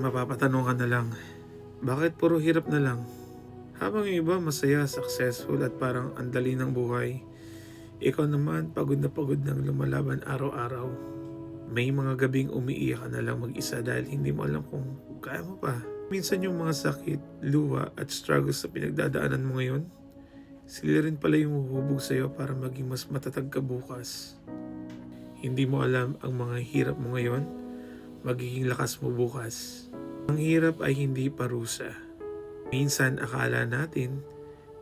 Mapapatanong ka na lang, bakit puro hirap na lang? Habang yung iba masaya, successful at parang andali ng buhay, ikaw naman pagod na pagod ng lumalaban araw-araw. May mga gabing umiiyak ka na lang mag-isa dahil hindi mo alam kung kaya mo pa. Minsan yung mga sakit, luha at struggles sa pinagdadaanan mo ngayon, sila rin pala yung huhubog sa'yo para maging mas matatag ka bukas. Hindi mo alam ang mga hirap mo ngayon, magiging lakas mo bukas. Ang hirap ay hindi parusa. Minsan akala natin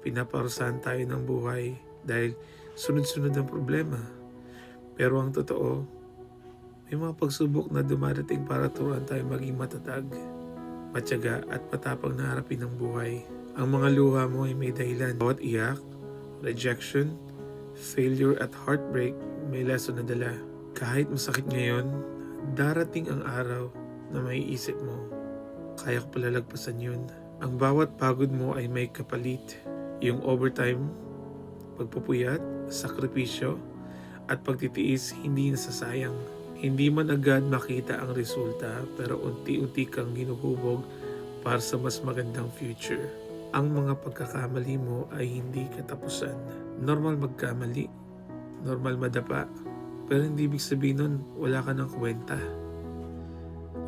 pinaparusahan tayo ng buhay dahil sunod-sunod ang problema. Pero ang totoo, may mga pagsubok na dumarating para turuan tayo maging matatag, matyaga at matapang na harapin ang buhay. Ang mga luha mo ay may dahilan. Bawat iyak, rejection, failure at heartbreak may lesson na dala. Kahit masakit ngayon, darating ang araw na may isip mo, kaya ko pala lagpasan yun. Ang bawat pagod mo ay may kapalit. Yung overtime, pagpupuyat, sakripisyo, at pagtitiis hindi nasasayang. Hindi man agad makita ang resulta, pero unti-unti kang hinuhubog para sa mas magandang future. Ang mga pagkakamali mo ay hindi katapusan. Normal magkamali, normal madapa, pero hindi ibig sabihin nun wala ka ng kwenta.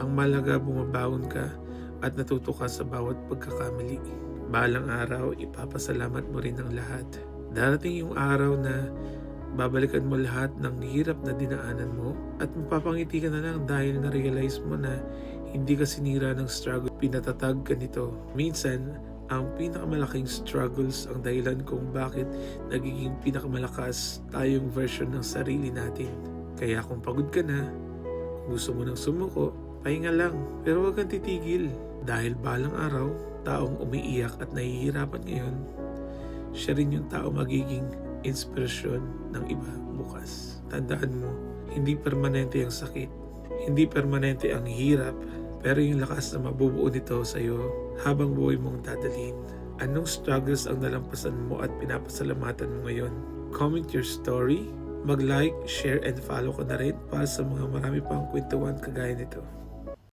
Ang malaga bumabaon ka at natuto ka sa bawat pagkakamali. Balang araw, ipapasalamat mo rin ang lahat. Darating yung araw na babalikan mo lahat ng hirap na dinaanan mo at mapapangiti ka na lang dahil na-realize mo na hindi ka sinira ng struggle, pinatatag ka nito. Minsan, ang pinakamalaking struggles ang dahilan kung bakit nagiging pinakamalakas tayong version ng sarili natin. Kaya kung pagod ka na, kung gusto mo nang sumuko, pahinga lang, pero huwag kang titigil. Dahil balang araw, taong umiiyak at nahihirapan ngayon, siya rin yung tao magiging inspirasyon ng iba bukas. Tandaan mo, hindi permanente ang sakit, hindi permanente ang hirap, pero yung lakas na mabubuo nito sa iyo habang buhay mong dadalhin. Anong struggles ang nalampasan mo at pinapasalamatan mo ngayon? Comment your story, mag-like, share and follow ka na rin para sa mga marami pang kwentuhan kagaya nito.